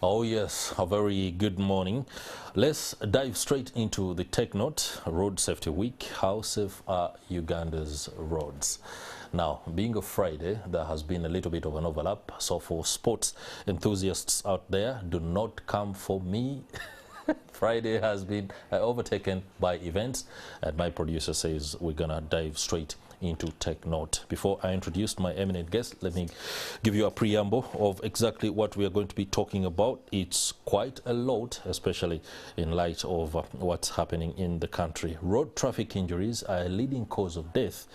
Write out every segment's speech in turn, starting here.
Oh yes, a very good morning. Let's dive straight into the Tech Note Road Safety Week. How safe are Uganda's roads? Now, being a Friday, there has been a little bit of an overlap. So for sports enthusiasts out there, do not come for me. Friday has been overtaken by events, and my producer says we're gonna dive straight into Tech Note. Before I introduce my eminent guest, let me give you a preamble of exactly what we are going to be talking about. It's quite a lot, especially in light of what's happening in the country. Road traffic injuries are a leading cause of death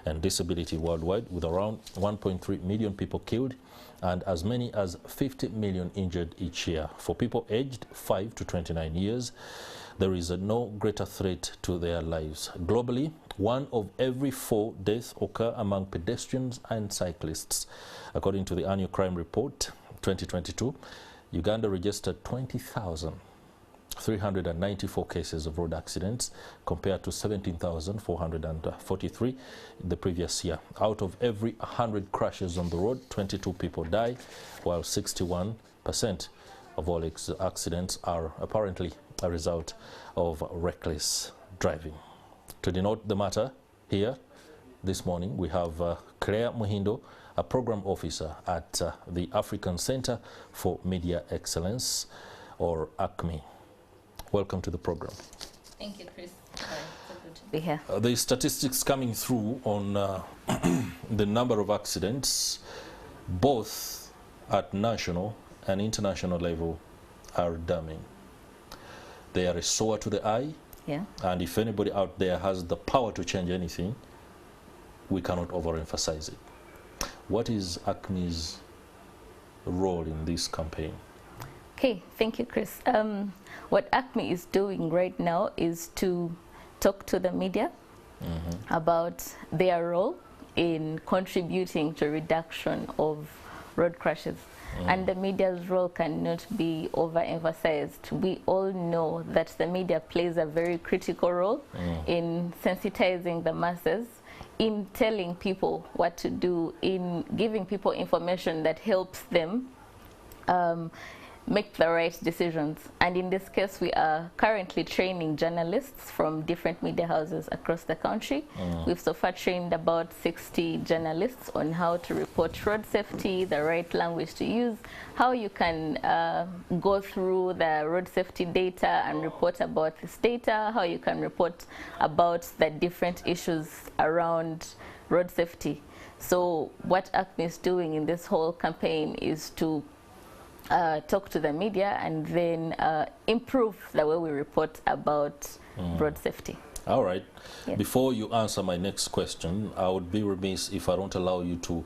and disability worldwide, with around 1.3 million people killed and as many as 50 million injured each year. For people aged 5 to 29 years, there is no greater threat to their lives. Globally, 1 of every 4 deaths occur among pedestrians and cyclists. According to the annual crime report 2022, Uganda registered 20,394 cases of road accidents compared to 17,443 the previous year. Out of every 100 crashes on the road, 22 people die, while 61% of all accidents are apparently a result of reckless driving. To denote the matter here this morning, we have Claire Muhindo, a program officer at the African Center for Media Excellence, or ACME. Welcome to the program. Thank you, Chris. It's so good to be here. The statistics coming through on the number of accidents, both at national and international level, are damning. They are a sore to the eye. Yeah. And if anybody out there has the power to change anything, we cannot overemphasize it. What is ACME's role in this campaign? Okay, thank you, Chris. What ACME is doing right now is to talk to the media about their role in contributing to reduction of road crashes. And the media's role cannot be overemphasized. We all know that the media plays a very critical role in sensitizing the masses, in telling people what to do, in giving people information that helps them make the right decisions. And in this case, we are currently training journalists from different media houses across the country. We've so far trained about 60 journalists on how to report road safety, the right language to use, how you can go through the road safety data and report about this data, how you can report about the different issues around road safety. So what ACME is doing in this whole campaign is to talk to the media and then improve the way we report about road safety. All right. Yes. Before you answer my next question, I would be remiss if I don't allow you to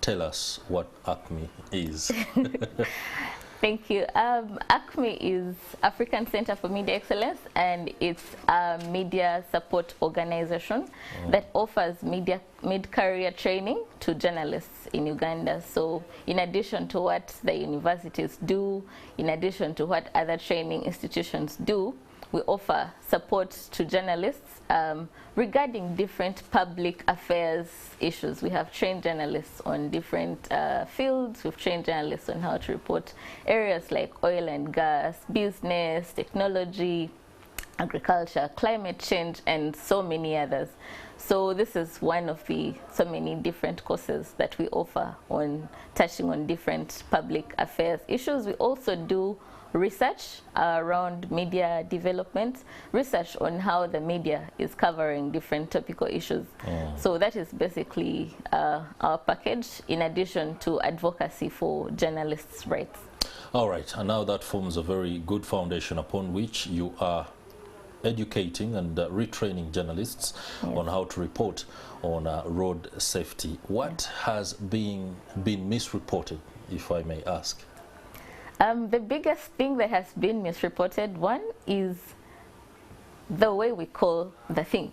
tell us what ACME is. Thank you. ACME is African Center for Media Excellence, and it's a media support organization that offers mid-career training to journalists in Uganda. So in addition to what the universities do, in addition to what other training institutions do, we offer support to journalists regarding different public affairs issues. We have trained journalists on different fields. We've trained journalists on how to report areas like oil and gas, business, technology, agriculture, climate change, and so many others. So this is one of the so many different courses that we offer on touching on different public affairs issues. We also do research around media development, research on how the media is covering different topical issues. So that is basically our package, in addition to advocacy for journalists' rights. All right, and now that forms a very good foundation upon which you are educating and retraining journalists on how to report on road safety. What has been misreported, if I may ask? The biggest thing that has been misreported, one, is the way we call the thing.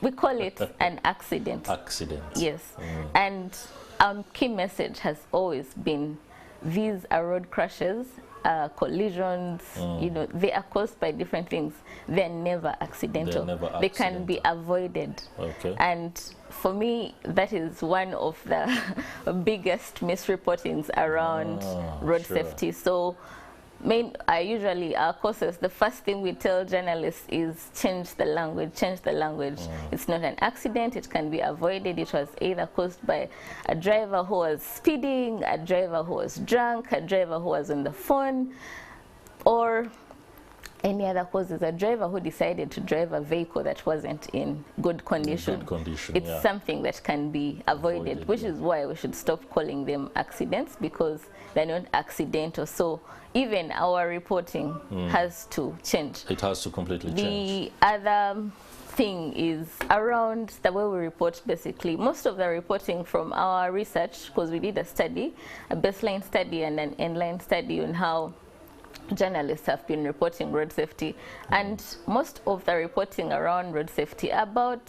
We call it an accident. Accident. Yes. And our key message has always been, these are road crashes, collisions, you know, they are caused by different things. They're never accidental. They can be avoided. Okay. And for me, that is one of the biggest misreportings around road safety. So usually our courses, the first thing we tell journalists is change the language, change the language. It's not an accident, it can be avoided. It was either caused by a driver who was speeding, a driver who was drunk, a driver who was on the phone, or any other causes, a driver who decided to drive a vehicle that wasn't in good condition. It's something that can be avoided, which is why we should stop calling them accidents, because they're not accidental. So even our reporting has to change. It has to completely change. The other thing is around the way we report. Basically, most of the reporting from our research, because we did a study, a baseline study and an endline study on how journalists have been reporting road safety, and most of the reporting around road safety about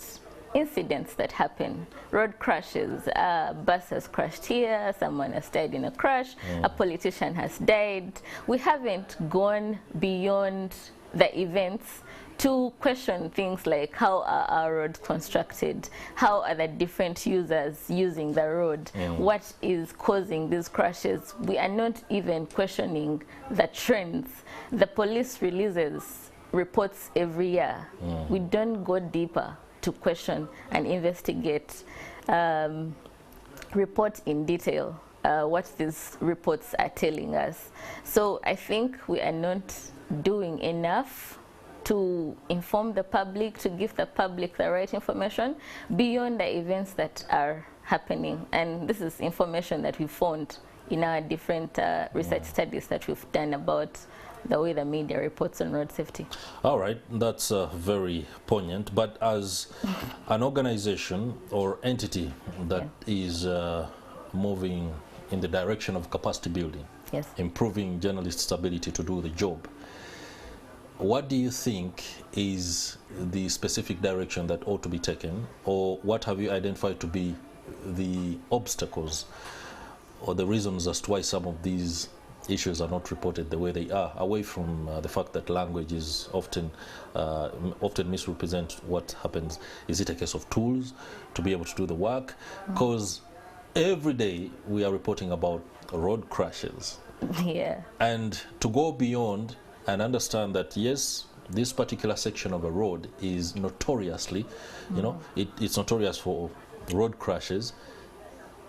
incidents that happen, road crashes, a bus has crashed here, someone has died in a crash, a politician has died. We haven't gone beyond the events to question things like how are our roads constructed, how are the different users using the road, what is causing these crashes. We are not even questioning the trends. The police releases reports every year. We don't go deeper to question and investigate, report in detail what these reports are telling us. So I think we are not doing enough to inform the public, to give the public the right information beyond the events that are happening. And this is information that we found in our different research studies that we've done about the way the media reports on road safety. All right, that's very poignant. But as an organization or entity that is moving in the direction of capacity building, improving journalists' ability to do the job, what do you think is the specific direction that ought to be taken, or what have you identified to be the obstacles or the reasons as to why some of these issues are not reported the way they are, away from the fact that language is often misrepresent what happens? Is it a case of tools to be able to do the work? Because every day we are reporting about road crashes. And to go beyond and understand that, yes, this particular section of a road is notoriously, you know, it's notorious for road crashes,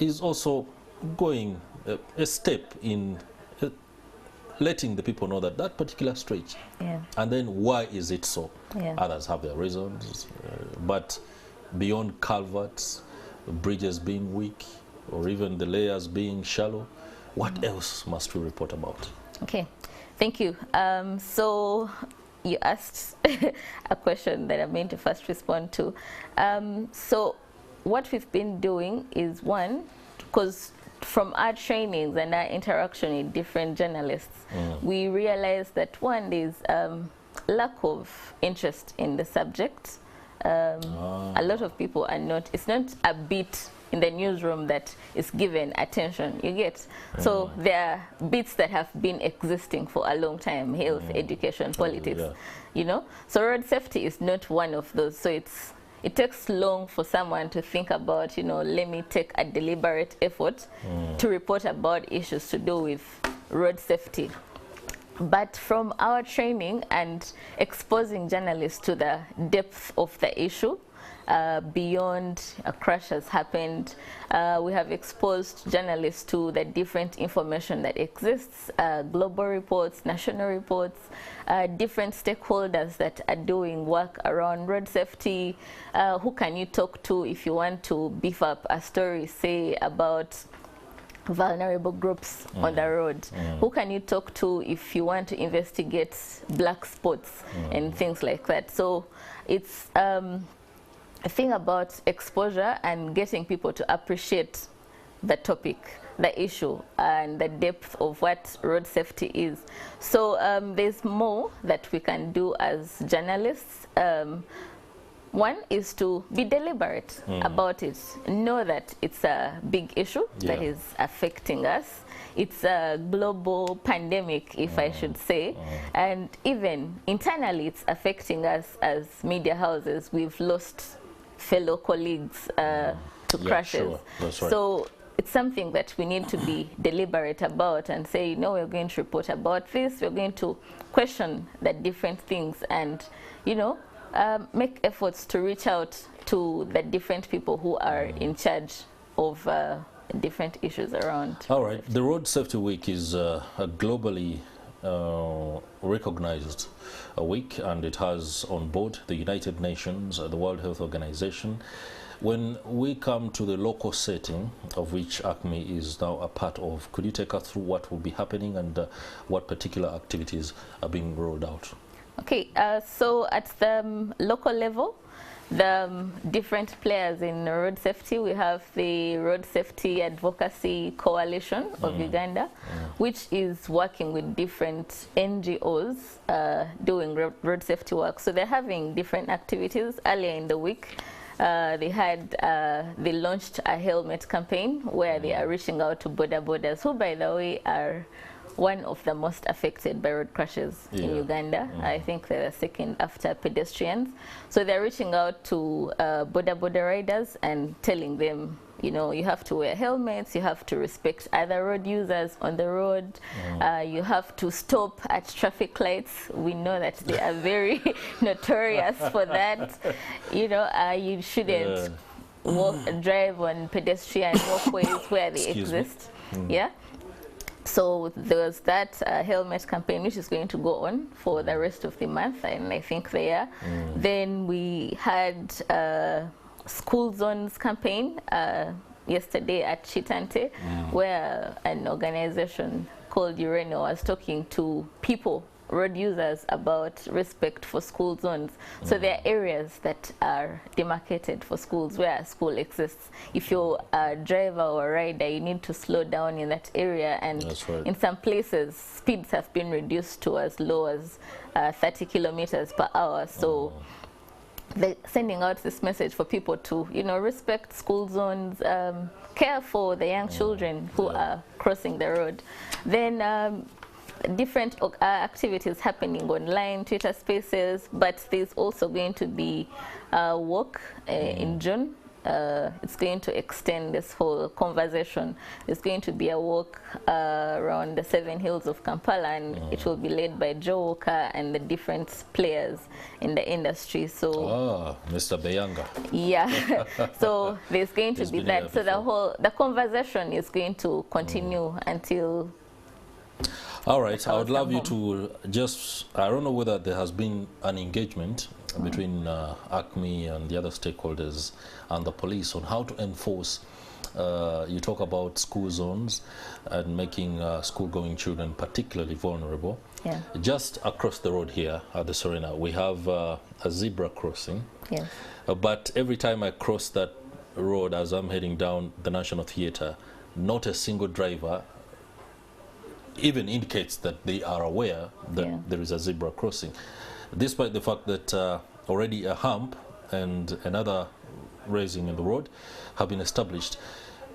is also going a step in letting the people know that that particular stretch, and then why is it so? Others have their reasons, but beyond culverts, bridges being weak, or even the layers being shallow, what else must we report about? Okay. Thank you. So you asked a question that I'm going to first respond to. So what we've been doing is, one, because from our trainings and our interaction with different journalists, we realized that one is lack of interest in the subject. A lot of people are not, it's not a beat in the newsroom that is given attention, you get. So there are bits that have been existing for a long time: health, education, politics, you know. So road safety is not one of those. So it takes long for someone to think about, you know, let me take a deliberate effort to report about issues to do with road safety. But from our training and exposing journalists to the depth of the issue, beyond a crash has happened, we have exposed journalists to the different information that exists, global reports, national reports, different stakeholders that are doing work around road safety. Who can you talk to if you want to beef up a story, say, about vulnerable groups on the road? Who can you talk to if you want to investigate black spots and things like that? So it's a thing about exposure and getting people to appreciate the topic, the issue, and the depth of what road safety is. So there's more that we can do as journalists. One is to be deliberate about it. Know that it's a big issue that is affecting us. it's a global pandemic, if I should say. And even internally, it's affecting us as media houses. We've lost fellow colleagues to crashes. Sure. That's right. So it's something that we need to be deliberate about and say, no, we're going to report about this. We're going to question the different things and, you know, make efforts to reach out to the different people who are in charge of different issues around. All right. The Road Safety Week is a globally recognized week, and it has on board the United Nations, the World Health Organization. When we come to the local setting, of which ACME is now a part of, could you take us through what will be happening and what particular activities are being rolled out? Okay, so at the local level, the different players in road safety, we have the Road Safety Advocacy Coalition of Uganda, which is working with different NGOs doing road safety work. So they're having different activities. Earlier in the week, they launched a helmet campaign where they are reaching out to boda bodas, who, by the way, are one of the most affected by road crashes in Uganda. I think they're second after pedestrians. So they're reaching out to boda boda riders and telling them, you know, you have to wear helmets, you have to respect other road users on the road, you have to stop at traffic lights. We know that they are very notorious for that. You know, you shouldn't drive on pedestrian walkways where they exist. Yeah. So there was that helmet campaign, which is going to go on for the rest of the month, and I think they are. Then we had school zones campaign yesterday at Chitante, where an organization called Ureno was talking to people, road users, about respect for school zones. So there are areas that are demarcated for schools where a school exists. If you're a driver or a rider, you need to slow down in that area, and in some places speeds have been reduced to as low as 30 kilometers per hour. So they're sending out this message for people to, you know, respect school zones, care for the young children who are crossing the road. Then different activities happening online, Twitter Spaces, but there's also going to be a walk in June. It's going to extend this whole conversation. There's going to be a walk around the 7 hills of Kampala, and it will be led by Joe Walker and the different players in the industry. So, Mr. Beyanga. Yeah. So there's going to be that. So the conversation is going to continue until. All right, I would love you to just, I don't know whether there has been an engagement between ACME and the other stakeholders and the police on how to enforce, you talk about school zones and making school-going children particularly vulnerable. Yeah. Just across the road here at the Serena, we have a zebra crossing. Yes. But every time I cross that road as I'm heading down the National Theatre, not a single driver even indicates that they are aware that there is a zebra crossing, despite the fact that already a hump and another raising in the road have been established.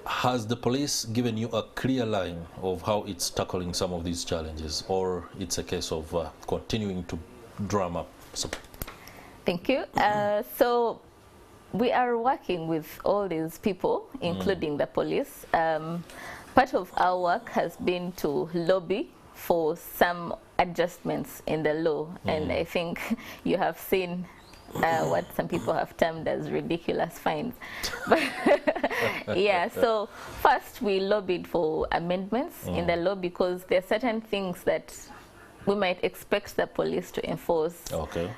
Has the police given you a clear line of how it's tackling some of these challenges, or it's a case of continuing to drum up? Thank you. So we are working with all these people, including the police. Part of our work has been to lobby for some adjustments in the law, and I think you have seen what some people have termed as ridiculous fines. But yeah, so first we lobbied for amendments in the law, because there are certain things that we might expect the police to enforce,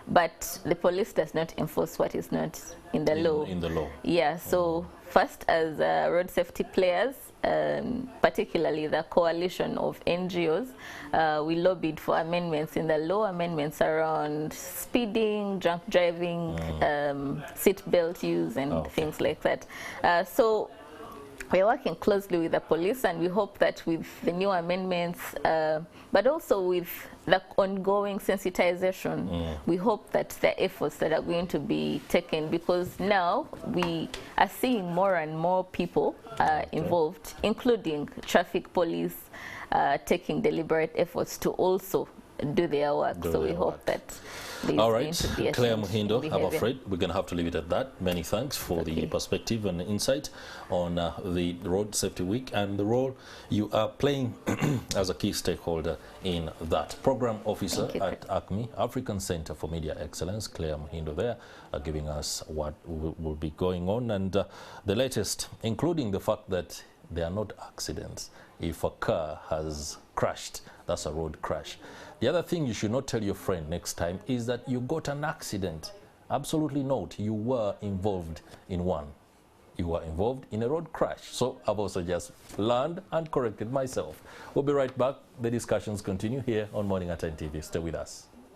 but the police does not enforce what is not in the law. In the law. Yeah, so first, as road safety players, particularly the coalition of NGOs, we lobbied for amendments in the law, amendments around speeding, drunk driving, seat belt use, and things like that. So we're working closely with the police, and we hope that with the new amendments, but also with the ongoing sensitization, we hope that the efforts that are going to be taken, because now we are seeing more and more people involved, including traffic police, taking deliberate efforts to also do their work. So we hope that there's all going right, to be a Claire change Muhindo, in I'm behavior. afraid we're going to have to leave it at that. Many thanks for the perspective and insight on the Road Safety Week and the role you are playing as a key stakeholder in that. Program Officer at ACME, African Center for Media Excellence, Claire Muhindo there, giving us what will be going on, and the latest, including the fact that there are not accidents. If a car has crashed, that's a road crash. The other thing you should not tell your friend next time is that you got an accident. Absolutely not. You were involved in one. You were involved in a road crash. So I've also just learned and corrected myself. We'll be right back. The discussions continue here on Morning at 10 TV. Stay with us.